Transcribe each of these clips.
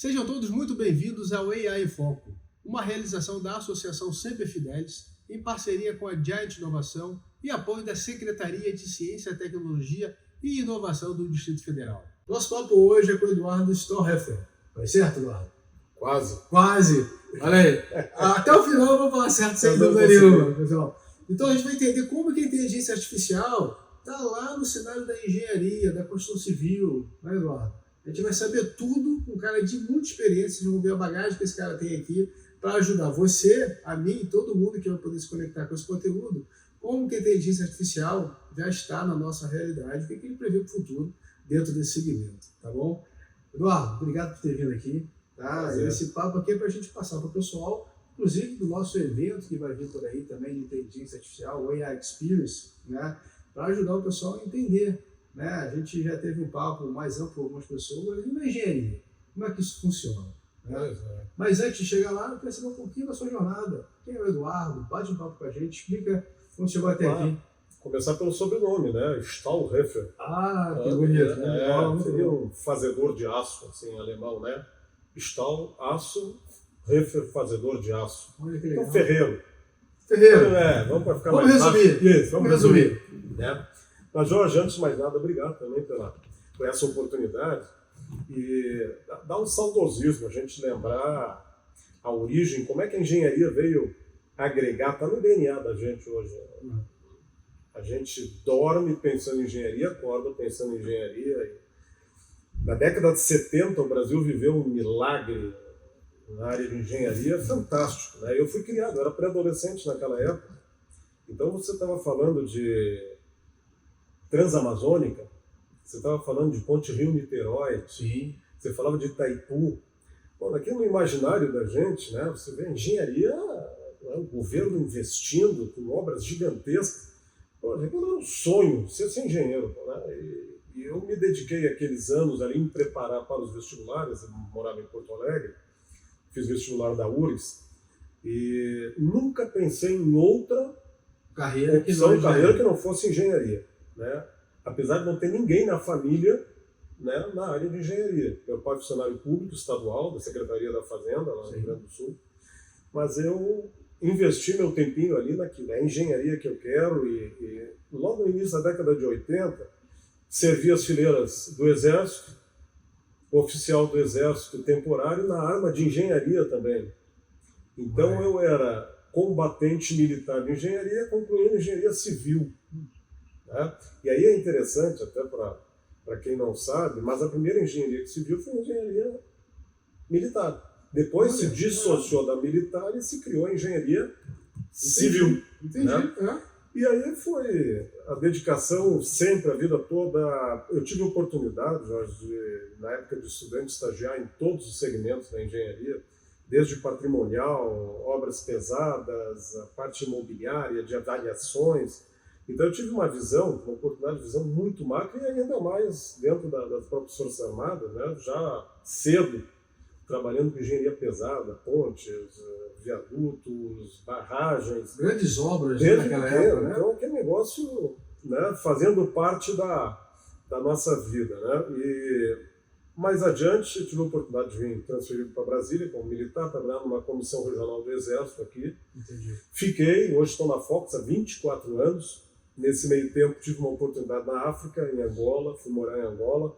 Sejam todos muito bem-vindos ao AI em Foco, uma realização da Associação Semper Fidelis, em parceria com a Giant Inovação e apoio da Secretaria de Ciência, Tecnologia e Inovação do Distrito Federal. Nosso papo hoje é com o Eduardo Storheffer. Vai certo, Eduardo? Quase! Olha aí. Até o final eu vou falar certo sem dúvida nenhuma, pessoal. Então a gente vai entender como que a inteligência artificial está lá no cenário da engenharia, da construção civil, né, Eduardo? A gente vai saber tudo com um cara de muita experiência, de ver a bagagem que esse cara tem aqui para ajudar você, a mim e todo mundo que vai poder se conectar com esse conteúdo, como que a inteligência artificial já está na nossa realidade, o que ele prevê para o futuro dentro desse segmento, tá bom? Eduardo, obrigado por ter vindo aqui. Tá? Esse papo aqui é para a gente passar para o pessoal, inclusive do nosso evento que vai vir por aí também de inteligência artificial, o AI Experience, né? Para ajudar o pessoal a entender. Né? A gente já teve um papo mais amplo com algumas pessoas e na engenharia. Como é que isso funciona? Né? Mas antes de chegar lá, eu quero saber um pouquinho da sua jornada. Quem é o Eduardo? Bate um papo com a gente, explica como chegou até aqui. Começar pelo sobrenome, né? Storheffer. Ah, que bonito. Né? Seria um fazedor de aço, assim, em alemão, né? Stahl, aço, Heffer, fazedor de aço. Olha que legal. Então, ferreiro. Vamos para ficar vamos mais resumir. rápido. Isso, vamos resumir. Né? Mas, Jorge, antes de mais nada, obrigado também por essa oportunidade. E dá um saudosismo a gente lembrar a origem, como é que a engenharia veio agregar, está no DNA da gente hoje. A gente dorme pensando em engenharia, acorda pensando em engenharia. Na década de 70, o Brasil viveu um milagre na área de engenharia fantástico. Né? Eu fui criado, eu era pré-adolescente naquela época. Então você estava falando de Transamazônica, você estava falando de Ponte Rio-Niterói, Sim. Você falava de Itaipu. Bom, aqui no imaginário da gente, né, você vê a engenharia, o governo investindo com obras gigantescas. Pô, aquilo era um sonho, ser engenheiro. Né? E eu me dediquei aqueles anos ali em me preparar para os vestibulares. Eu morava em Porto Alegre, fiz vestibular da URGS e nunca pensei em outra carreira que não fosse engenharia. Né? Apesar de não ter ninguém na família, né, na área de engenharia. Meu pai é funcionário público estadual da Secretaria da Fazenda, lá no Rio Grande do Sul. Mas eu investi meu tempinho ali naquilo. É a engenharia que eu quero e logo no início da década de 80, servi as fileiras do Exército, oficial do Exército temporário, na arma de engenharia também. Então eu era combatente militar de engenharia, concluindo engenharia civil. Né? E aí é interessante, até para quem não sabe, mas a primeira engenharia que se viu foi a engenharia militar. Depois se dissociou da militar e se criou a engenharia civil. Entendi. Né? E aí foi a dedicação sempre, a vida toda. Eu tive a oportunidade, Jorge, na época de estudante, estagiar em todos os segmentos da engenharia, desde patrimonial, obras pesadas, a parte imobiliária, de avaliações. Então eu tive uma oportunidade de visão muito macro e ainda mais dentro das próprias Forças Armadas, né? Já cedo, trabalhando com engenharia pesada, pontes, viadutos, barragens. Grandes obras naquela época, né? Então aquele negócio, né, fazendo parte da nossa vida. Né? E mais adiante eu tive a oportunidade de vir transferido para Brasília como militar, trabalhar numa comissão regional do Exército aqui. Entendi. Fiquei, hoje estou na Fox há 24 anos. Nesse meio tempo tive uma oportunidade na África, em Angola, fui morar em Angola.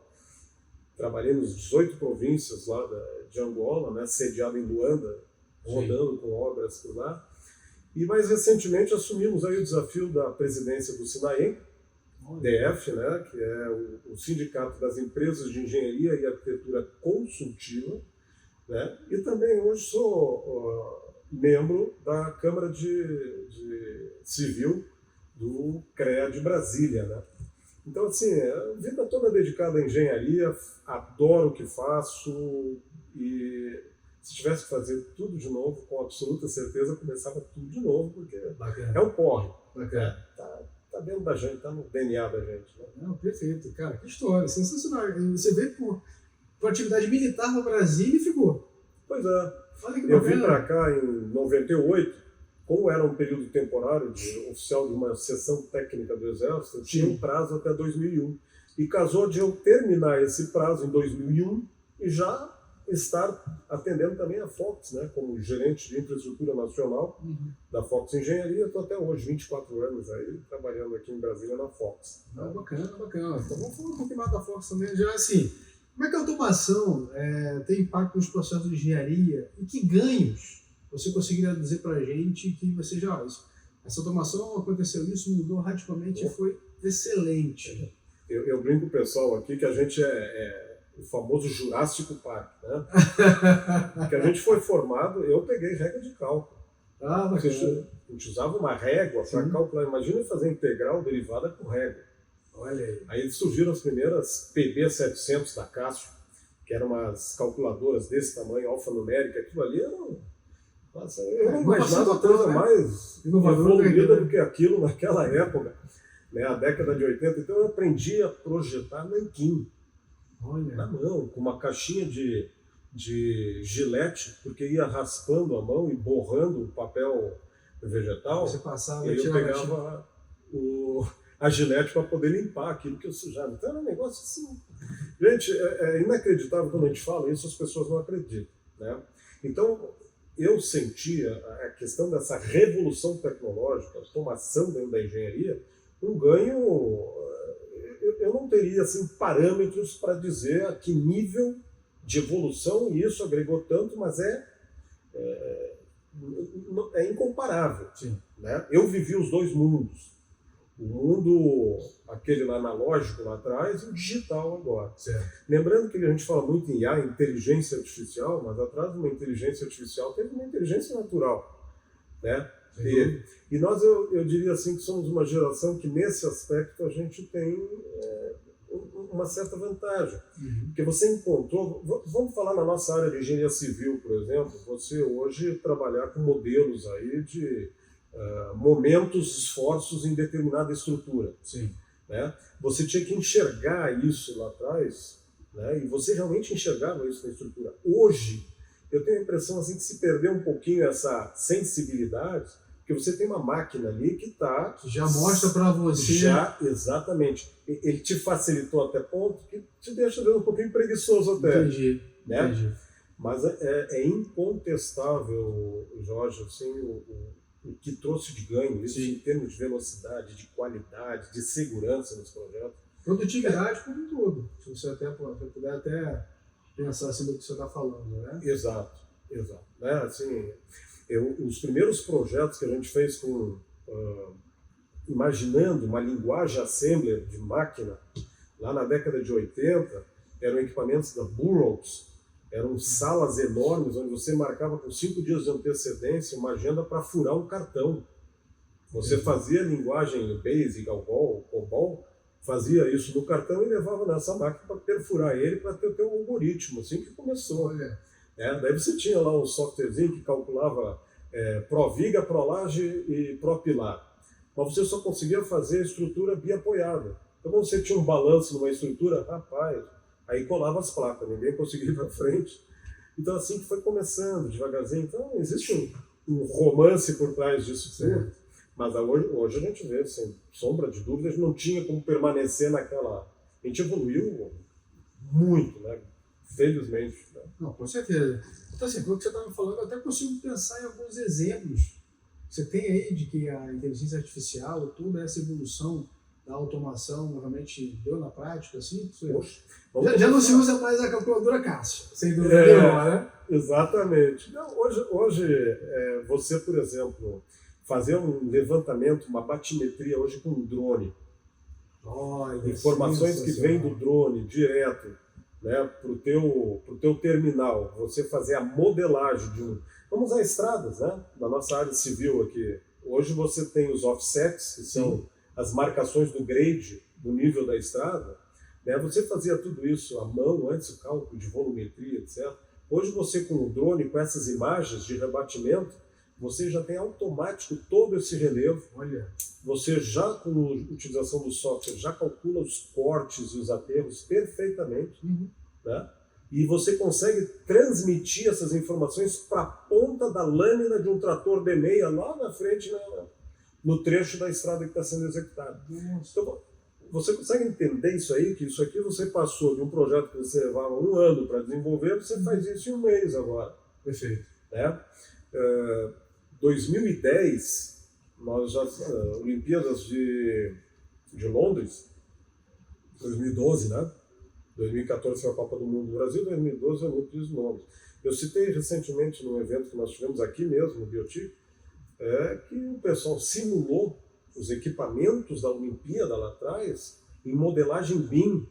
Trabalhei nos 18 províncias lá de Angola, né, sediado em Luanda, rodando com obras por lá. E mais recentemente assumimos aí o desafio da presidência do SINAEM, DF, né, que é o Sindicato das Empresas de Engenharia e Arquitetura Consultiva. Né, e também hoje sou membro da Câmara de Civil do CREA de Brasília. Né? Então, assim, a vida toda dedicada à engenharia, adoro o que faço e se tivesse que fazer tudo de novo, com absoluta certeza, começava tudo de novo, porque é um porre. Tá dentro da gente, tá no DNA da gente. Né? Não, perfeito, cara, que história, sensacional. Você veio com atividade militar no Brasil e ficou. Pois é. Olha que eu vim para cá em 98, como era um período temporário de oficial de uma seção técnica do Exército, eu tinha um prazo até 2001. E casou de eu terminar esse prazo em 2001 e já estar atendendo também a Fox, né, como gerente de infraestrutura nacional da Fox Engenharia. Estou até hoje, 24 anos aí, trabalhando aqui em Brasília na Fox. Bacana, bacana. Então vamos falar um pouquinho mais da Fox também. Já assim, como é que a automação tem impacto nos processos de engenharia e que ganhos você conseguiria dizer para a gente que você já... Essa automação aconteceu isso, mudou radicalmente e foi excelente. Eu brinco com o pessoal aqui que a gente é o famoso Jurássico Park, né? Porque a gente foi formado, eu peguei regra de cálculo. Mas a gente usava uma régua para calcular. Imagina fazer integral derivada com régua. Olha aí surgiram as primeiras PB700 da Cássio, que eram umas calculadoras desse tamanho, alfanumérica. Aquilo ali era... Nossa, eu não imaginava coisa mais evoluída do que aquilo naquela época, né, a década de 80. Então eu aprendi a projetar nanquim, na mão, com uma caixinha de gilete, porque ia raspando a mão e borrando o papel vegetal. Você passava e aí eu pegava a gilete para poder limpar aquilo que eu sujava. Então era um negócio assim. Gente, é inacreditável quando a gente fala isso, as pessoas não acreditam, né? Então, eu sentia a questão dessa revolução tecnológica, automação dentro da engenharia, um ganho. Eu não teria assim, parâmetros para dizer a que nível de evolução isso agregou tanto, mas é incomparável. Né? Eu vivi os dois mundos. O mundo, aquele lá analógico lá atrás, e o digital agora. Certo. Lembrando que a gente fala muito em IA, inteligência artificial, mas atrás de uma inteligência artificial teve uma inteligência natural. Né? E nós, eu diria assim, que somos uma geração que nesse aspecto a gente tem uma certa vantagem. Porque você encontrou, vamos falar na nossa área de engenharia civil, por exemplo, você hoje trabalhar com modelos aí de momentos, esforços em determinada estrutura. Né? Você tinha que enxergar isso lá atrás, né? E você realmente enxergava isso na estrutura. Hoje, eu tenho a impressão assim, que se perdeu um pouquinho essa sensibilidade, porque você tem uma máquina ali que está... Já mostra para você... Exatamente. Ele te facilitou até ponto que te deixa um pouquinho preguiçoso até. Entendi. Mas é incontestável, Jorge, assim, o que trouxe de ganho, isso em termos de velocidade, de qualidade, de segurança nos projetos. Produtividade como um todo. Se você puder até pensar assim do que você está falando, né? Exato. Né? Assim, os primeiros projetos que a gente fez imaginando uma linguagem assembler de máquina, lá na década de 80, eram equipamentos da Burroughs. Eram salas enormes onde você marcava com 5 dias de antecedência uma agenda para furar um cartão. Você fazia linguagem BASIC, COBOL, fazia isso no cartão e levava nessa máquina para perfurar ele para ter o teu algoritmo, assim que começou. Daí você tinha lá um softwarezinho que calculava pró-viga, pró-laje e pró-pilar. Mas você só conseguia fazer a estrutura biapoiada. Então quando você tinha um balanço numa estrutura, rapaz... Aí colava as placas, ninguém conseguia ir para frente. Então assim que foi começando, devagarzinho. Então existe um romance por trás disso tudo. Mas hoje a gente vê, sem sombra de dúvidas, não tinha como permanecer naquela... A gente evoluiu muito, né? Felizmente. Né? Não, com certeza. Então assim, pelo que você estava me falando, eu até consigo pensar em alguns exemplos. Você tem aí de que a inteligência artificial, toda essa evolução da automação realmente deu na prática, assim? Já não se usa mais a calculadora Cássio, sem dúvida nenhuma, né? Exatamente. Não, hoje você, por exemplo, fazer um levantamento, uma batimetria hoje com um drone, informações que vêm do drone direto, né, para o teu terminal, você fazer a modelagem de um... Vamos usar estradas, né? Na nossa área civil aqui. Hoje você tem os offsets, que são as marcações do grade, do nível da estrada, né? Você fazia tudo isso à mão, antes o cálculo de volumetria, etc. Hoje você com o drone, com essas imagens de rebatimento, você já tem automático todo esse relevo. Você já, com a utilização do software, já calcula os cortes e os aterros perfeitamente, né? E você consegue transmitir essas informações para a ponta da lâmina de um trator D6 lá na frente, no trecho da estrada que está sendo executado. Então, você consegue entender isso aí? Que isso aqui você passou de um projeto que você levava 1 ano para desenvolver, você faz isso em 1 mês agora. Perfeito. Né? 2010, nós já, Olimpíadas de Londres, 2012, né? 2014 foi a Copa do Mundo do Brasil, 2012 foi a Olimpíadas de Londres. Eu citei recentemente num evento que nós tivemos aqui mesmo, no Biotic, que o pessoal simulou os equipamentos da Olimpíada lá atrás em modelagem BIM.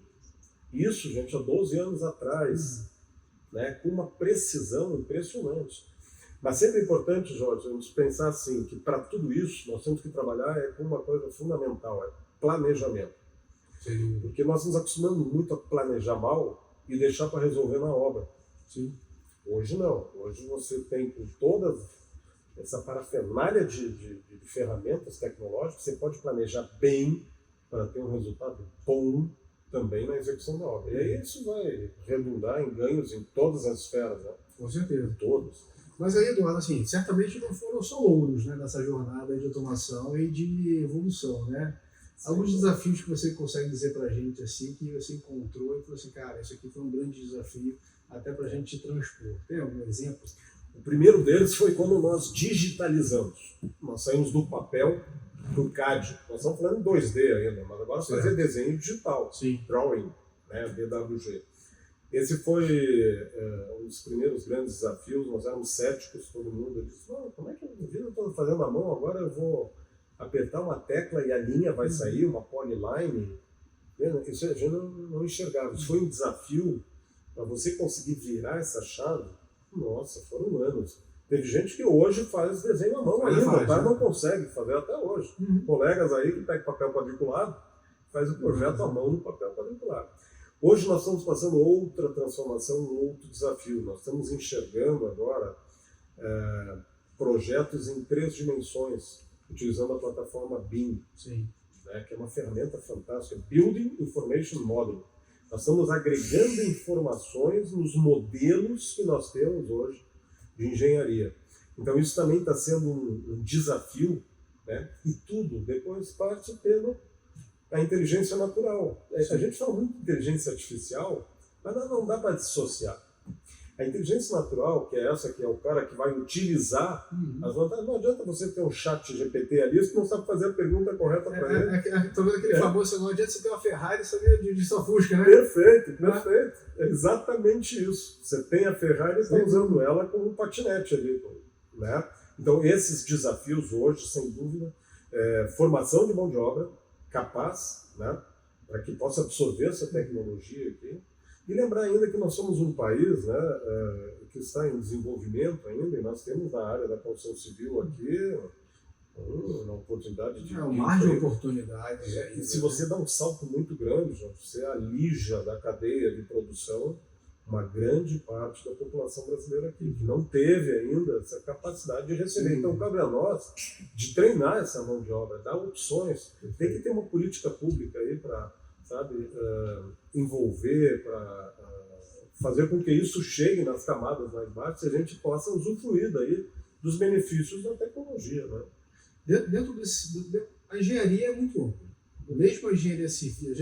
Isso, gente, há 12 anos atrás, né? Com uma precisão impressionante. Mas sempre é importante, Jorge, a gente pensar assim, que para tudo isso nós temos que trabalhar com uma coisa fundamental, é planejamento. Sim. Porque nós nos acostumamos muito a planejar mal e deixar para resolver na obra. Sim. Hoje não. Hoje você tem com toda essa parafernália de ferramentas tecnológicas, você pode planejar bem para ter um resultado bom também na execução da obra. E aí isso vai redundar em ganhos em todas as esferas, né? Com certeza. Todas. Mas aí, Eduardo, assim, certamente não foram só louros, né, nessa jornada de automação e de evolução, né? Sim. Alguns desafios que você consegue dizer para a gente, assim, que você encontrou e falou assim, cara, isso aqui foi um grande desafio até para a gente transpor. Tem algum exemplo? O primeiro deles foi quando nós digitalizamos. Nós saímos do papel para o CAD. Nós estamos falando em 2D ainda, mas agora fazer desenho digital. Sim. Drawing, né, DWG. Esse foi um dos primeiros grandes desafios. Nós éramos céticos, todo mundo disse, como é que a vida estou fazendo a mão, agora eu vou apertar uma tecla e a linha vai sair, uma polyline. Isso a gente não enxergava. Isso foi um desafio para você conseguir virar essa chave. Nossa, foram anos. Teve gente que hoje faz desenho à mão ainda, mas não consegue fazer até hoje. Colegas aí que pegam papel quadriculado, faz o projeto à mão no papel quadriculado. Hoje nós estamos passando outra transformação, um outro desafio. Nós estamos enxergando agora projetos em 3 dimensões, utilizando a plataforma BIM, né, que é uma ferramenta fantástica, Building Information Modeling. Nós estamos agregando informações nos modelos que nós temos hoje de engenharia. Então isso também está sendo um desafio, né? E tudo depois parte pela inteligência natural. A gente fala muito de inteligência artificial, mas não dá para dissociar. A inteligência natural, que é essa que é o cara que vai utilizar as vantagens, não adianta você ter um chat GPT ali se não sabe fazer a pergunta correta para ele. Estou vendo aquele famoso, não adianta você ter uma Ferrari e saber de sua Fusca, né? Perfeito. É exatamente isso. Você tem a Ferrari e está usando ela como um patinete ali. Né? Então esses desafios hoje, sem dúvida, formação de mão de obra capaz, né, para que possa absorver essa tecnologia aqui. E lembrar ainda que nós somos um país, né, que está em desenvolvimento ainda, e nós temos na área da construção civil aqui uma oportunidade de... um mar de oportunidades. E se você dá um salto muito grande, você alija da cadeia de produção uma grande parte da população brasileira aqui, que não teve ainda essa capacidade de receber. Então, cabe a nós de treinar essa mão de obra, dar opções. Tem que ter uma política pública aí para, envolver, para fazer com que isso chegue nas camadas mais baixas e a gente possa usufruir daí dos benefícios da tecnologia. Né? Dentro a engenharia é muito ampla. Mesmo a engenharia civil,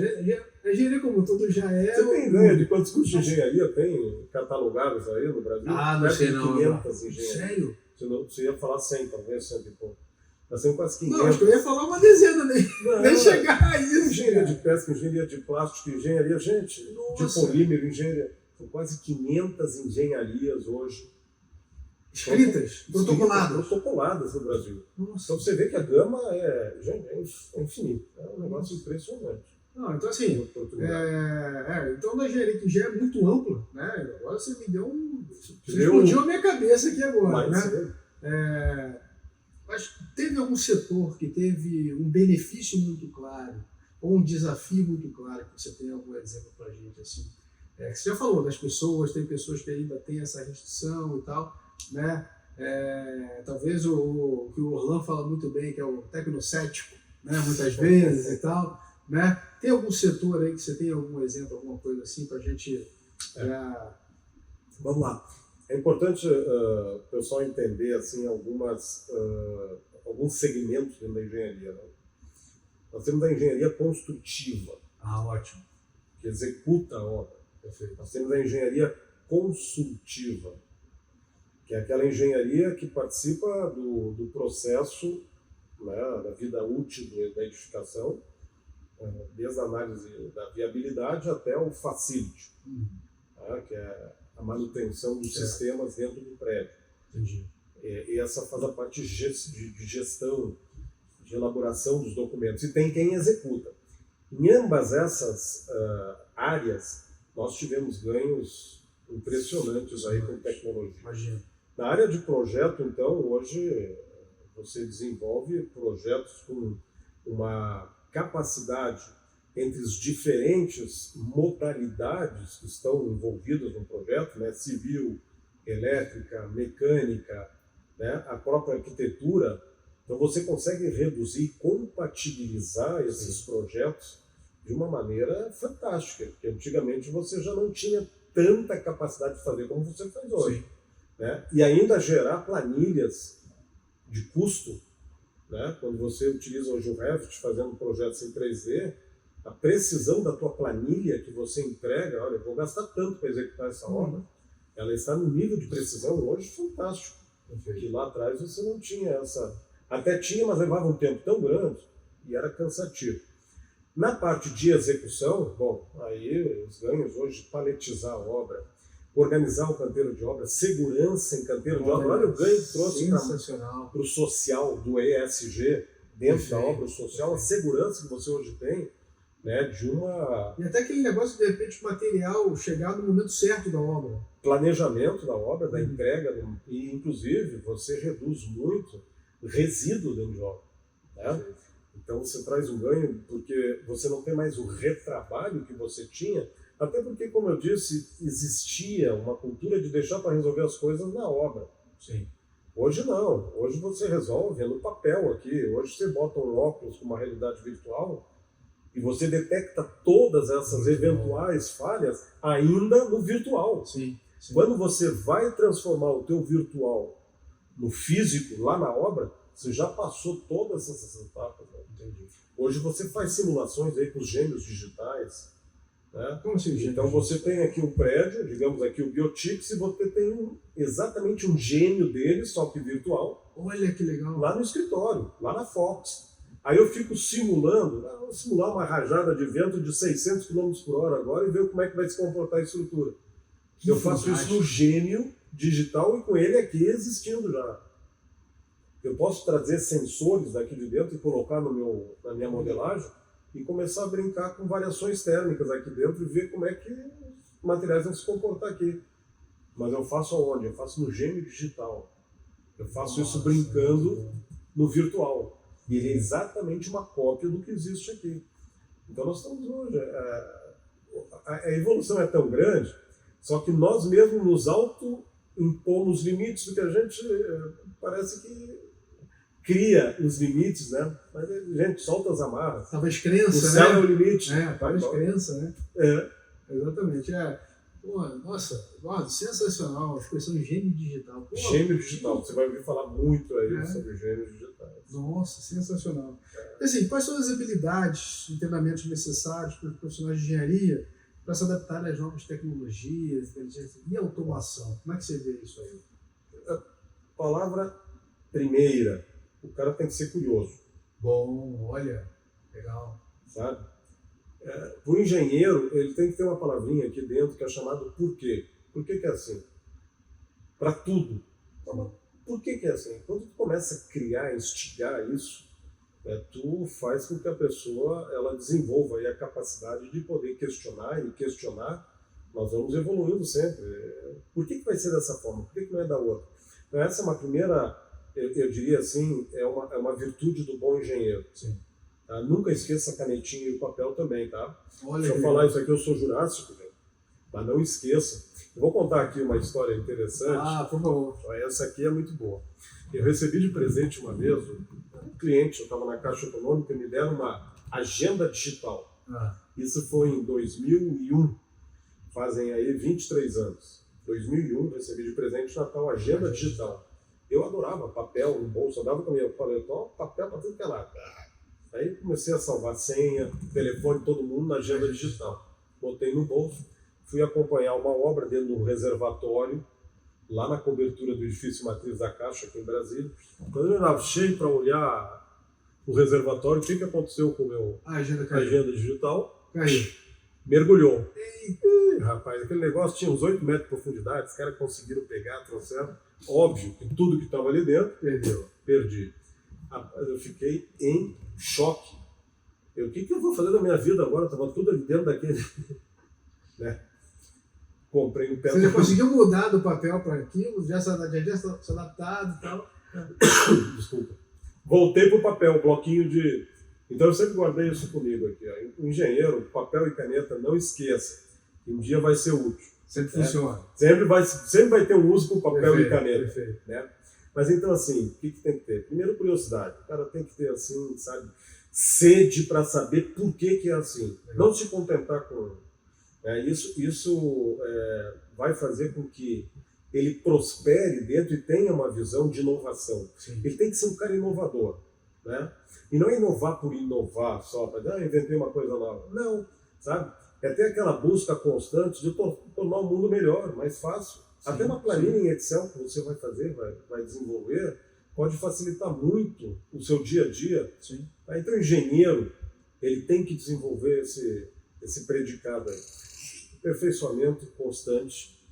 a engenharia como um todo já é... Você tem ideia de quantos cursos de engenharia tem catalogados aí no Brasil? Não sei não. 500 engenharias. Sério? Você ia falar 100, talvez 100 e pouco. Nós temos quase 500. Não, acho que eu ia falar uma dezena, nem chegar a isso. Engenharia de pesca, engenharia de plástico, engenharia, gente, de polímero, engenharia. São quase 500 engenharias hoje. Escritas, protocoladas no Brasil. Nossa. Então você vê que a gama é infinita. É um negócio impressionante. Não, então assim, então na engenharia que já é muito ampla, né? Agora você me deu você explodiu a minha cabeça aqui agora, né? Mas teve algum setor que teve um benefício muito claro, ou um desafio muito claro, que você tem algum exemplo pra gente, assim? Você já falou das pessoas, tem pessoas que ainda têm essa restrição e tal, né? Talvez o que o Orlan fala muito bem, que é o tecnocético, né? Muitas vezes e tal, né? Tem algum setor aí que você tem algum exemplo, alguma coisa assim para a gente... Vamos lá. É importante o pessoal entender assim, alguns segmentos da engenharia. Né? Nós temos a engenharia construtiva, Ótimo. que executa a obra. Perfeito. Nós temos a engenharia consultiva, que é aquela engenharia que participa do processo, né, da vida útil da edificação, desde a análise da viabilidade até o facility, tá, que é a manutenção dos sistemas dentro do prédio. Entendi. E essa faz a parte de gestão, de elaboração dos documentos. E tem quem executa. Em ambas essas áreas, nós tivemos ganhos impressionantes aí com tecnologia. Imagina. Na área de projeto, então, hoje você desenvolve projetos com uma capacidade entre as diferentes modalidades que estão envolvidas no projeto, né? Civil, elétrica, mecânica, né? A própria arquitetura. Então você consegue reduzir e compatibilizar esses projetos de uma maneira fantástica, porque antigamente você já não tinha tanta capacidade de fazer como você faz hoje. Né? E ainda gerar planilhas de custo, né? Quando você utiliza hoje o Revit fazendo projetos em 3D, a precisão da tua planilha que você entrega, olha, eu vou gastar tanto para executar essa obra, ela está no nível de precisão hoje fantástico, que lá atrás você não tinha essa... Até tinha, mas levava um tempo tão grande e era cansativo. Na parte de execução, bom, aí os ganhos hoje, paletizar a obra, organizar o canteiro de obra, segurança em canteiro de obra. Olha o ganho que trouxe para o social do ESG, dentro da obra social, a segurança que você hoje tem, né, de uma... E até aquele negócio, de repente, o material chegar no momento certo da obra. Planejamento da obra, da entrega, e inclusive você reduz muito o resíduo dentro de obra. Né? Então você traz um ganho, porque você não tem mais o retrabalho que você tinha, até porque, como eu disse, existia uma cultura de deixar para resolver as coisas na obra. Sim. Hoje não. Hoje você resolve no papel aqui. Hoje você bota um óculos com uma realidade virtual e você detecta todas essas eventuais falhas ainda no virtual. Sim. Quando você vai transformar o teu virtual no físico, lá na obra, você já passou todas essas etapas. Né? Entendi. Hoje você faz simulações aí com os gêmeos digitais. Né? Como assim, então você tem aqui um prédio, digamos aqui o Biotix, e você tem exatamente um gêmeo dele, só que virtual. Olha que legal. Lá no escritório, lá na Fox. Aí eu fico simulando, vamos simular uma rajada de vento de 600 km por hora agora e ver como é que vai se comportar a estrutura. Eu faço isso no gêmeo digital e com ele aqui existindo já. Eu posso trazer sensores daqui de dentro e colocar na minha modelagem e começar a brincar com variações térmicas aqui dentro e ver como é que os materiais vão se comportar aqui. Mas eu faço aonde? Eu faço no gêmeo digital. Eu faço isso brincando no virtual. E ele é exatamente uma cópia do que existe aqui. Então nós estamos hoje... A evolução é tão grande, só que nós mesmos nos auto-impomos limites do que a gente parece que cria os limites, né? Mas a gente solta as amarras. Talvez crença, o céu é o limite. Talvez crença, né? Exatamente. Pô, nossa, sensacional a expressão gêmeo digital. Pô, gêmeo digital, você vai ouvir falar muito aí sobre gêmeos digitais. Nossa, sensacional. Assim, quais são as habilidades e treinamentos necessários para os profissionais de engenharia para se adaptarem às novas tecnologias, inteligência e automação? Como é que você vê isso aí? A palavra primeira, o cara tem que ser curioso. Bom, olha, legal. Sabe? O engenheiro, ele tem que ter uma palavrinha aqui dentro que é chamado porquê. Por que que é assim? Para tudo. Por que que é assim? Quando tu começa a criar, instigar isso, tu faz com que a pessoa ela desenvolva aí a capacidade de poder questionar e questionar. Nós vamos evoluindo sempre. Por que que vai ser dessa forma? Por que que não é da outra? Então, essa é uma primeira, eu diria assim, é uma virtude do bom engenheiro. Sim. Tá? Nunca esqueça a canetinha e o papel também, tá? Olha, se eu falar isso aqui, eu sou jurássico, gente. Mas não esqueça. Eu vou contar aqui uma história interessante. Por favor. Essa aqui é muito boa. Eu recebi de presente uma vez um cliente, eu estava na Caixa Econômica, e me deram uma agenda digital. Isso foi em 2001. Fazem aí 23 anos. 2001, recebi de presente de Natal agenda digital. Eu adorava papel no bolso, andava com a minha paletó, papel para tudo que é lado. Aí comecei a salvar senha, telefone, todo mundo na agenda digital. Botei no bolso, fui acompanhar uma obra dentro de um reservatório, lá na cobertura do edifício Matriz da Caixa, aqui em Brasília. Quando eu estava cheio para olhar o reservatório, o que aconteceu com a agenda digital? Caiu. Mergulhou. Ih, rapaz, aquele negócio tinha uns 8 metros de profundidade, os caras conseguiram pegar, trouxeram. Óbvio que tudo que estava ali dentro, perdi. Rapaz, eu fiquei em choque. O que eu vou fazer da minha vida agora? Estava tudo ali dentro daquele... né? Comprei um pé. Você já conseguiu mudar do papel para aquilo? Já se adaptado e tal? Desculpa. Voltei para o papel, bloquinho de... Então eu sempre guardei isso comigo aqui. Ó. O engenheiro, papel e caneta, não esqueça. Um dia vai ser útil. Sempre funciona. Sempre vai ter um uso com papel e caneta. Perfeito. Né? Mas então, assim, o que tem que ter? Primeiro, curiosidade. O cara tem que ter, assim, sabe, sede para saber por que é assim. Não se contentar com... Isso vai fazer com que ele prospere dentro e tenha uma visão de inovação. Sim. Ele tem que ser um cara inovador. Né? E não inovar por inovar só, para inventei uma coisa nova. Não, sabe? É ter aquela busca constante de tornar o mundo melhor, mais fácil. Sim, até uma planilha em Excel que você vai fazer, vai desenvolver, pode facilitar muito o seu dia a dia. Sim. Então o engenheiro, ele tem que desenvolver esse predicado aí. Aperfeiçoamento constante.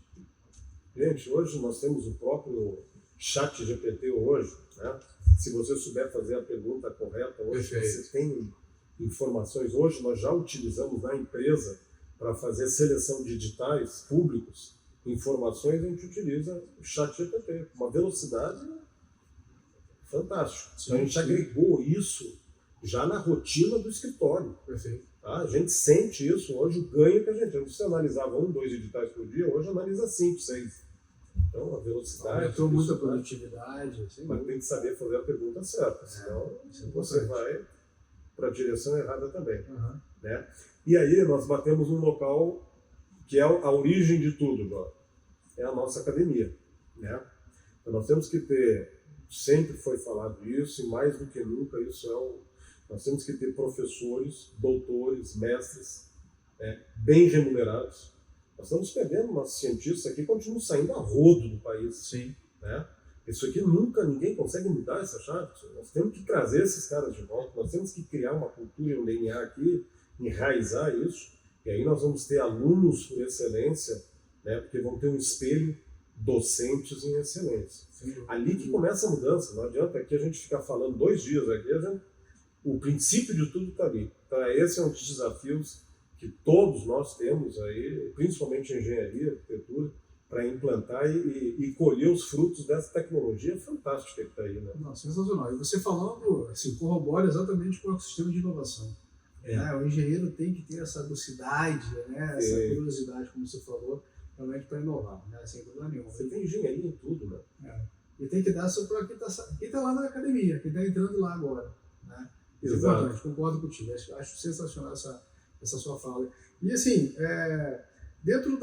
Gente, hoje nós temos o próprio ChatGPT hoje, né? Se você souber fazer a pergunta correta, hoje você tem informações. Hoje nós já utilizamos na empresa para fazer seleção de editais públicos, informações, a gente utiliza o ChatGPT, com uma velocidade fantástica. Então, a gente agregou isso já na rotina do escritório. Perfeito. Tá? A gente sente isso hoje, o ganho que a gente... Antes você analisava 1, 2 editais por dia, hoje analisa 5, 6. Então, a velocidade... Aumentou muito a produtividade. Mas tem que saber fazer a pergunta certa, senão você vai para a direção errada também. Uhum. Né? E aí nós batemos um local que é a origem de tudo agora. É a nossa academia. Né? Então, nós temos que ter... Sempre foi falado isso, e mais do que nunca, nós temos que ter professores, doutores, mestres, bem remunerados. Nós estamos perdendo nossos cientistas aqui, continuam saindo a rodo do país. Sim. Né? Isso aqui ninguém consegue mudar essa chave. Nós temos que trazer esses caras de volta, nós temos que criar uma cultura e um DNA aqui, enraizar isso, e aí nós vamos ter alunos por excelência, né? Porque vão ter um espelho, docentes em excelência. Sim. Ali que começa a mudança, não adianta aqui a gente ficar falando 2 dias aqui, o princípio de tudo está ali. Então esse é um dos desafios que todos nós temos aí, principalmente em engenharia, arquitetura, para implantar e colher os frutos dessa tecnologia fantástica que está aí. Né? Não, sensacional. E você falando, assim, corrobora exatamente com o ecossistema de inovação. Né? O engenheiro tem que ter essa velocidade, né? Essa curiosidade, como você falou, realmente para inovar, né? Sem dúvida nenhuma. Você tem engenharia em tudo, né? E tem que dar isso para quem está lá na academia, quem está entrando lá agora. Né? Isso é importante, concordo contigo. Acho sensacional essa sua fala. E assim, dentro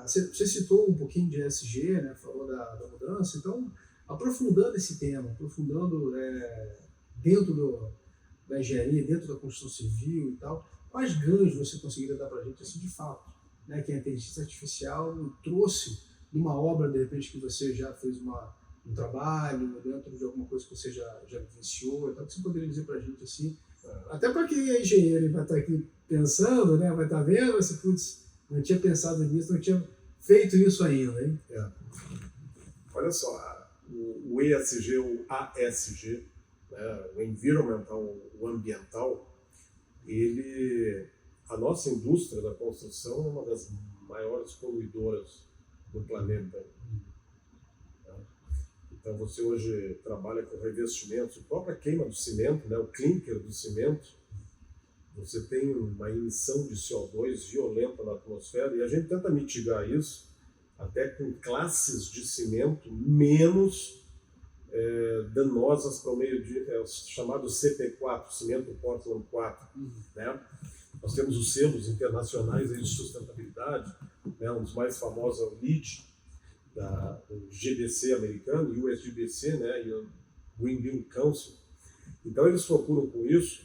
você citou um pouquinho de ESG, né? Falou da mudança, então, aprofundando esse tema, dentro da engenharia, dentro da construção civil e tal, quais ganhos você conseguiria dar para a gente, assim, de fato, né? Que a inteligência artificial trouxe numa obra, de repente, que você já fez um trabalho, dentro de alguma coisa que você já vivenciou, então, o que você poderia dizer para a gente, assim, até para quem é engenheiro e vai estar aqui pensando, né? Vai estar vendo, assim, putz, não tinha pensado nisso, não tinha feito isso ainda, hein? Olha só, o ESG, o ASG, né, o environmental, o ambiental, a nossa indústria da construção é uma das maiores poluidoras do planeta. Então você hoje trabalha com revestimentos, a própria queima do cimento, né, o clinker do cimento, você tem uma emissão de CO2 violenta na atmosfera e a gente tenta mitigar isso até com classes de cimento menos danosas para o meio chamado CP4, cimento Portland 4. Né? Nós temos os selos internacionais de sustentabilidade, né? Um dos mais famosos é o LEED, do GBC americano, e o USGBC, né? E o Green Building Council. Então eles procuram com isso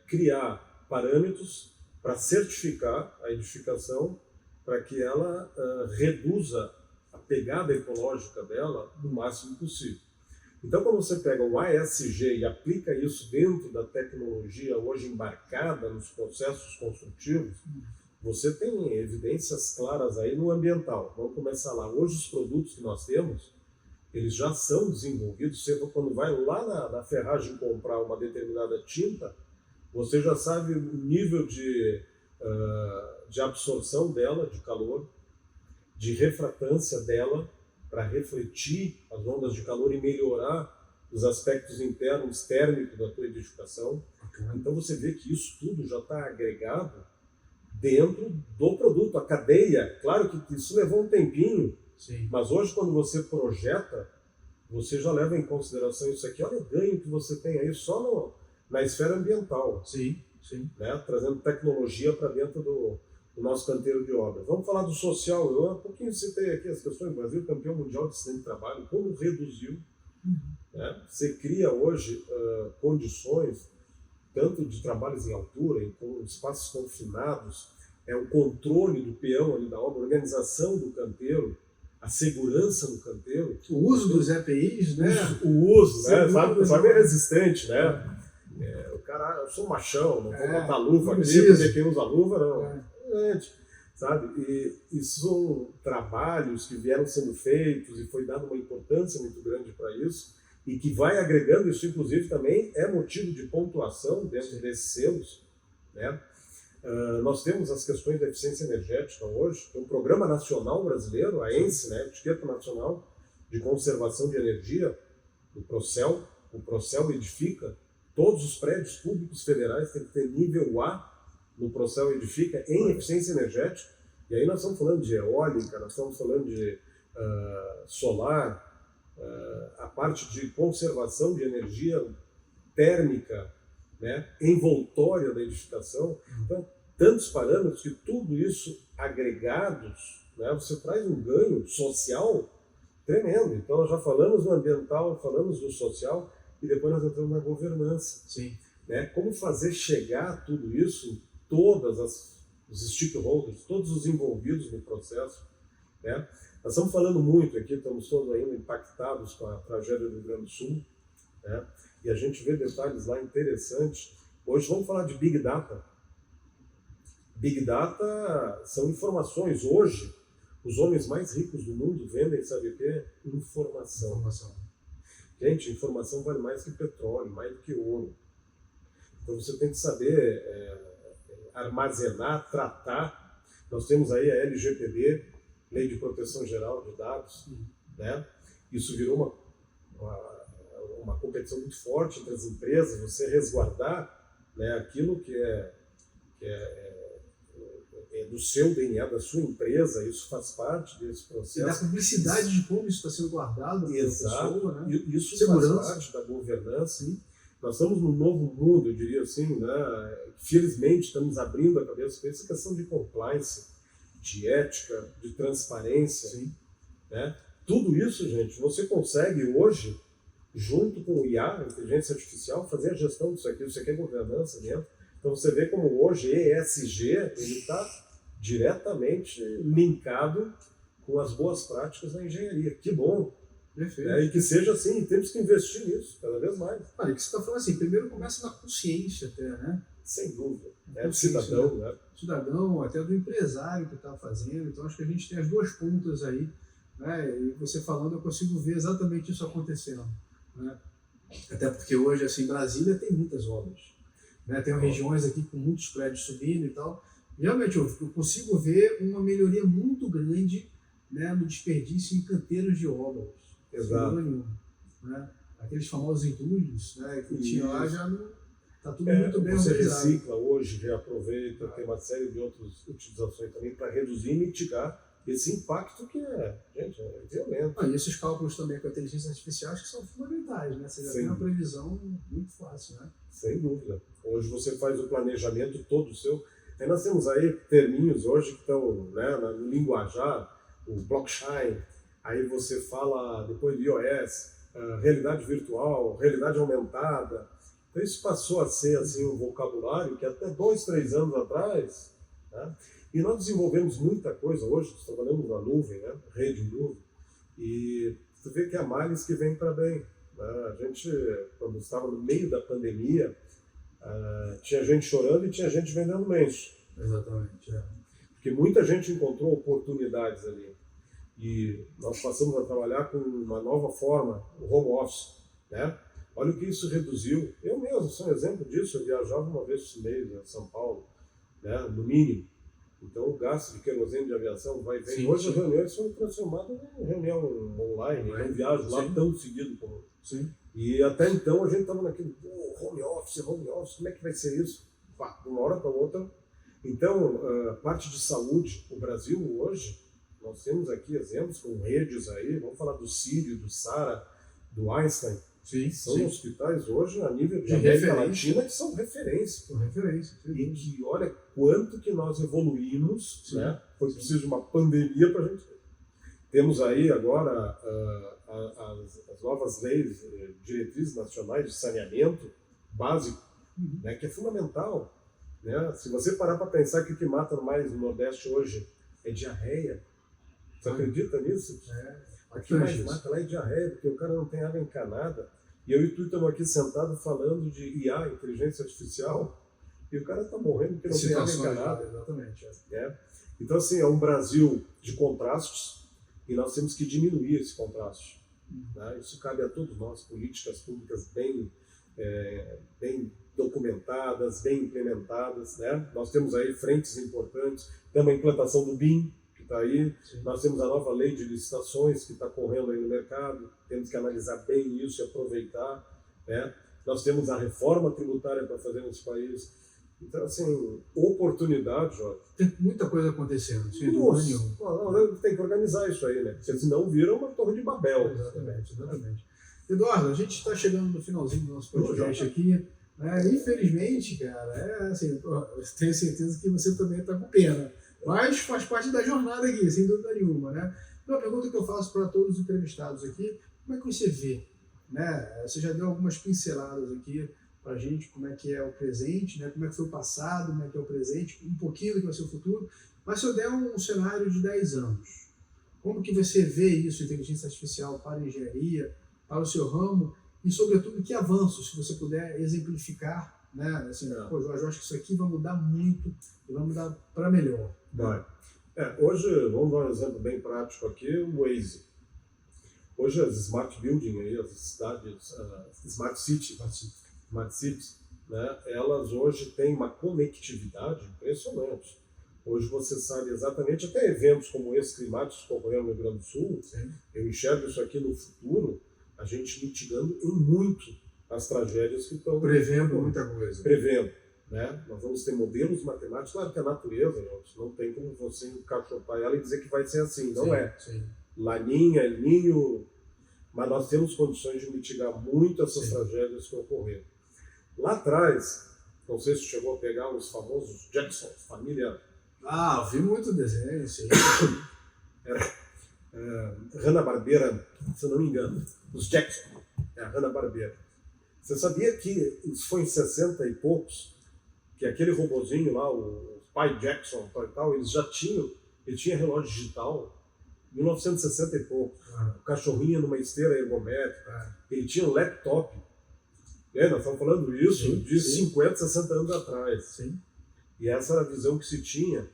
criar parâmetros para certificar a edificação para que ela reduza a pegada ecológica dela do máximo possível. Então, quando você pega um ASG e aplica isso dentro da tecnologia hoje embarcada nos processos construtivos, você tem evidências claras aí no ambiental. Vamos começar lá. Hoje, os produtos que nós temos, eles já são desenvolvidos. Você, quando vai lá na ferragem comprar uma determinada tinta, você já sabe o nível de absorção dela, de calor, de refratância dela, para refletir as ondas de calor e melhorar os aspectos internos térmicos da tua edificação. Então você vê que isso tudo já está agregado dentro do produto, a cadeia. Claro que isso levou um tempinho, sim, mas hoje quando você projeta, você já leva em consideração isso aqui. Olha o ganho que você tem aí só na esfera ambiental. Sim, sim. Né? Trazendo tecnologia para dentro do nosso canteiro de obras. Vamos falar do social. Eu há pouquinho citei aqui as questões do Brasil, campeão mundial de acidente de trabalho, como reduziu. Né? Você cria hoje condições, tanto de trabalhos em altura, em espaços confinados, o controle do peão ali da obra, a organização do canteiro, a segurança no canteiro. O uso dos EPIs, né? O uso, né? Sabe, é resistente, né? O cara, eu sou machão, não vou botar luva aqui, porque quem usa luva não. Sabe? E são trabalhos que vieram sendo feitos e foi dada uma importância muito grande para isso e que vai agregando isso, inclusive, também é motivo de pontuação dentro desses selos. Né? Nós temos as questões da eficiência energética hoje, tem um programa nacional brasileiro, a ENSE, né? Etiqueta Nacional de Conservação de Energia, o Procel edifica, todos os prédios públicos federais têm que ter nível A no Procel edifica em eficiência energética, e aí nós estamos falando de eólica, nós estamos falando de solar, a parte de conservação de energia térmica, né, envoltória da edificação. Então, tantos parâmetros que tudo isso agregados, né, você traz um ganho social tremendo. Então, nós já falamos do ambiental, falamos do social, e depois nós entramos na governança. Sim. Né? Como fazer chegar tudo isso, todos os stakeholders, todos os envolvidos no processo. Né? Nós estamos falando muito aqui, estamos todos ainda impactados com a tragédia do Rio Grande do Sul, né? E a gente vê detalhes lá interessantes. Hoje vamos falar de Big Data. Big Data são informações. Hoje, os homens mais ricos do mundo vendem, sabe o quê? Informação. Gente, informação vale mais que petróleo, mais do que ouro. Então você tem que saber armazenar, tratar. Nós temos aí a LGPD, Lei de Proteção Geral de Dados. Né? Isso virou uma competição muito forte entre as empresas, você resguardar, né, aquilo que é do seu DNA, da sua empresa, isso faz parte desse processo. E da publicidade de como isso está sendo guardado. Exato. Pessoa, né? Isso segurança. Faz parte da governança. Sim. Nós estamos num novo mundo, eu diria assim, né? Felizmente estamos abrindo a cabeça para essa questão de compliance, de ética, de transparência. Sim. Né? Tudo isso, gente, você consegue hoje, junto com o IA, a inteligência artificial, fazer a gestão disso aqui. Isso aqui é governança dentro. Então você vê como hoje ESG ele está diretamente linkado com as boas práticas da engenharia. Que bom! Perfeito. E que seja assim, temos que investir nisso cada vez mais. Olha, que você está falando assim, primeiro começa na consciência até, né? Sem dúvida. Do cidadão, né? Cidadão, até do empresário que está fazendo. Então acho que a gente tem as duas pontas aí, né? E você falando, eu consigo ver exatamente isso acontecendo. Né? Até porque hoje, assim, Brasília tem muitas obras. Né? Tem regiões aqui com muitos prédios subindo e tal. Realmente eu consigo ver uma melhoria muito grande, né, no desperdício em canteiros de obras. Exato. Né? Aqueles famosos entulhos, né, que tinha lá já não está tudo muito bem você organizado. Recicla hoje, reaproveita, tem uma série de outras utilizações também para reduzir e mitigar esse impacto que gente, é violento. E esses cálculos também com a inteligência artificial acho que são fundamentais, né? Você já tem uma previsão muito fácil, né? Sem dúvida. Hoje você faz o planejamento todo seu. Aí nós temos aí terminhos hoje que estão, né, no linguajar, o blockchain, aí você fala depois de iOS, realidade virtual, realidade aumentada, Então isso passou a ser assim, um vocabulário que até 2, 3 anos atrás, né? E nós desenvolvemos muita coisa. Hoje nós trabalhamos na nuvem, né? Rede em nuvem, e tu vê que há males que vêm para bem, né? A gente, quando estava no meio da pandemia, tinha gente chorando e tinha gente vendendo lenço. Exatamente. Porque muita gente encontrou oportunidades ali. E nós passamos a trabalhar com uma nova forma, o home office, né? Olha o que isso reduziu. Eu mesmo sou um exemplo disso. Eu viajava uma vez por mês a São Paulo, né? No mínimo. Então o gasto de querosene de aviação vai e vem. Hoje as reuniões são transformadas em reunião online. Eu não viajo lá tão seguido como... Sim. E até então a gente estava naquele home office, como é que vai ser isso? Pá, de uma hora para outra. Então, a parte de saúde, o Brasil hoje, nós temos aqui exemplos com redes aí, vamos falar do Sírio, do Sara, do Einstein. Sim, são hospitais hoje a nível de de América Latina que são referência. São referência. E que olha quanto que nós evoluímos, né? Foi preciso de uma pandemia para a gente... Temos aí agora as novas leis, diretrizes nacionais de saneamento básico, né? Que é fundamental. Né? Se você parar para pensar que o que mata mais no Nordeste hoje é diarreia, você acredita nisso? O que mais mata lá é diarreia, porque o cara não tem água encanada. E eu e tu estamos aqui sentados falando de IA, inteligência artificial, e o cara está morrendo porque não tem água encanada. Exatamente. Então, assim, é um Brasil de contrastes e nós temos que diminuir esse contraste. Né? Isso cabe a todos nós, políticas públicas bem documentadas, bem implementadas, né? Nós temos aí frentes importantes, temos a implantação do BIM, que está aí, nós temos a nova lei de licitações que está correndo aí no mercado, temos que analisar bem isso e aproveitar, né? Nós temos a reforma tributária para fazer nesse país. Então, assim, oportunidade, Jorge. Tem muita coisa acontecendo, sem dúvida nenhuma. Não, tem que organizar isso aí, né? Porque senão vira uma torre de Babel. Exatamente. Eduardo, a gente está chegando no finalzinho do nosso podcast aqui. Infelizmente, cara, assim, eu tenho certeza que você também está com pena, mas faz parte da jornada aqui, sem dúvida nenhuma, né? Uma pergunta que eu faço para todos os entrevistados aqui: como é que você vê, né? Você já deu algumas pinceladas aqui para a gente, como é que é o presente, né? Como é que foi o passado, como é que é o presente, um pouquinho do que vai ser o futuro, mas se eu der um cenário de 10 anos, como que você vê isso, inteligência artificial para a engenharia, para o seu ramo? E, sobretudo, que avanços, se você puder exemplificar, né? Assim, pô, Jorge, eu acho que isso aqui vai mudar muito e vai mudar para melhor. Vai. Hoje, vamos dar um exemplo bem prático aqui, o Waze. Hoje as Smart Building, aí, as cidades, Smart Cities, né? Elas hoje têm uma conectividade impressionante. Hoje você sabe exatamente, até eventos como esse climáticos que ocorreram no Rio Grande do Sul, eu enxergo isso aqui no futuro, a gente mitigando em muito as tragédias que estão... Prevendo muita coisa. Prevendo, né? Nós vamos ter modelos matemáticos, claro que a natureza, não tem como você encaixotar ela e dizer que vai ser assim, não é. Laninha, El Ninho, mas nós temos condições de mitigar muito essas tragédias que ocorreram. Lá atrás, não sei se chegou a pegar os famosos Jacksons, família... eu vi muito desenho, sim. Hanna-Barbera, se eu não me engano, os Jackson, a Hanna-Barbera. Você sabia que isso foi em 60 e poucos, que aquele robozinho lá, o pai Jackson e tal, eles já tinham, ele tinha relógio digital, 1960 e pouco, o cachorrinho numa esteira ergométrica, ele tinha um laptop. Nós estamos falando isso de 50, 60 anos atrás. E essa era a visão que se tinha.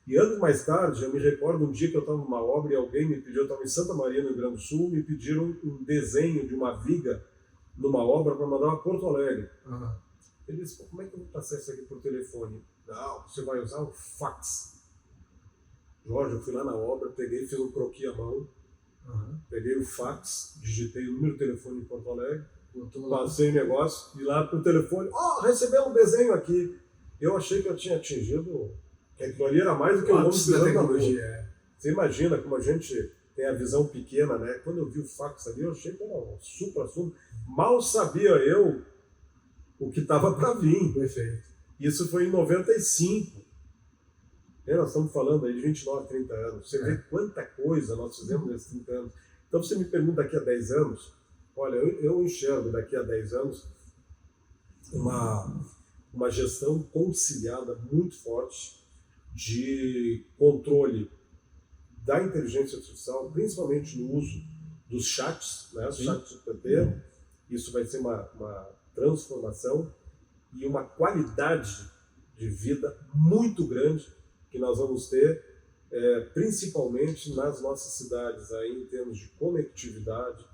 E anos mais tarde, eu me recordo um dia que eu estava numa obra e alguém me pediu, eu estava em Santa Maria, no Rio Grande do Sul, me pediram um desenho de uma viga numa obra para mandar para Porto Alegre. Ele disse, como é que eu vou passar isso aqui por telefone? Não, você vai usar o fax. Jorge, eu fui lá na obra, peguei, fiz um croquis à mão, peguei o fax, digitei o número de telefone em Porto Alegre, passei o negócio, e lá pro telefone, recebeu um desenho aqui. Eu achei que eu tinha atingido... que aquilo ali era mais do que o homem pisando na lua. Você imagina como a gente tem a visão pequena, né? Quando eu vi o fax ali, eu achei que era um supra-sumo. Mal sabia eu o que estava para vir. Perfeito. Isso foi em 95. Nós estamos falando aí de 29, 30 anos. Você vê quanta coisa nós fizemos nesses 30 anos. Então você me pergunta daqui a 10 anos, olha, eu enxergo daqui a 10 anos uma gestão conciliada muito forte de controle da inteligência artificial, principalmente no uso dos chats, né, os chats do PT. Isso vai ser uma transformação e uma qualidade de vida muito grande que nós vamos ter, principalmente nas nossas cidades, aí, em termos de conectividade,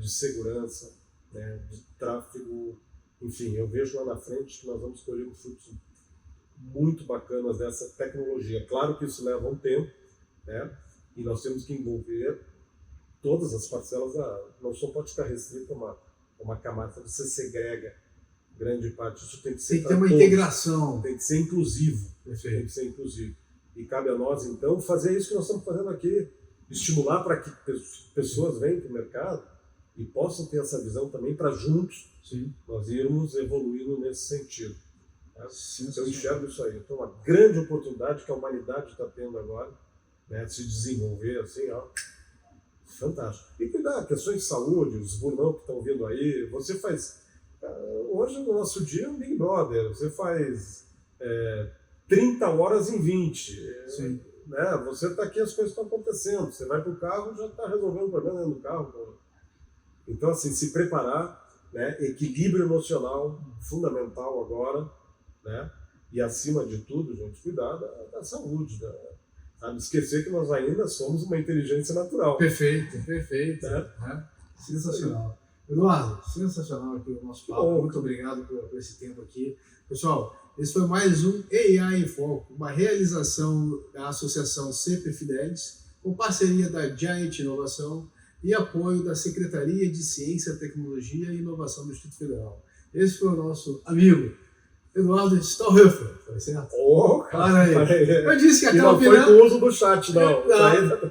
de segurança, né, de tráfego. Enfim, eu vejo lá na frente que nós vamos colher frutos muito bacanas dessa tecnologia. Claro que isso leva um tempo, né, e nós temos que envolver todas as parcelas. Não só pode ficar restrito a uma camada, você segrega grande parte. Isso tem que ser. Tem que ter uma integração. Tem que ser inclusivo. Perfeito. Tem que ser inclusivo. E cabe a nós, então, fazer isso que nós estamos fazendo aqui. Estimular para que pessoas venham para o mercado e possam ter essa visão também, para juntos nós irmos evoluindo nesse sentido. Tá? Eu enxergo isso aí. Então, uma grande oportunidade que a humanidade está tendo agora, né, de se desenvolver assim, ó, fantástico. E cuidar, questões de saúde, os burnout que estão vindo aí, você faz... Hoje, no nosso dia, é um Big Brother. Você faz 30 horas em 20. Sim. Né? Você está aqui, as coisas estão acontecendo. Você vai para o carro, já está resolvendo o problema dentro do carro. Então, assim, se preparar, né? Equilíbrio emocional fundamental agora, né? E acima de tudo, gente, cuidar da saúde, sabe? Esquecer que nós ainda somos uma inteligência natural. Perfeito, perfeito. Sensacional. Eduardo, sensacional aqui o nosso papo. Muito obrigado por esse tempo aqui. Pessoal, esse foi mais um AI em Foco, uma realização da Associação Sempre Fidelis, com parceria da Giant Inovação e apoio da Secretaria de Ciência, Tecnologia e Inovação do Distrito Federal. Esse foi o nosso amigo Eduardo Stahlhofer, foi certo? Cara aí. Eu disse que até não o final... foi com o uso do chat, não.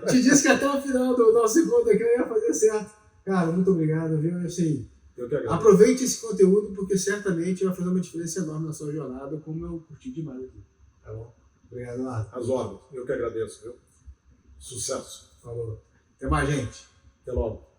Te disse que até o final do nosso encontro aqui eu ia fazer certo. Cara, muito obrigado, viu? Assim, eu que agradeço. Aproveite esse conteúdo, porque certamente vai fazer uma diferença enorme na sua jornada, como eu curti demais aqui. Tá bom? Obrigado, Eduardo. As ordens. Eu que agradeço, viu? Sucesso. Falou. Até mais, gente. Até logo.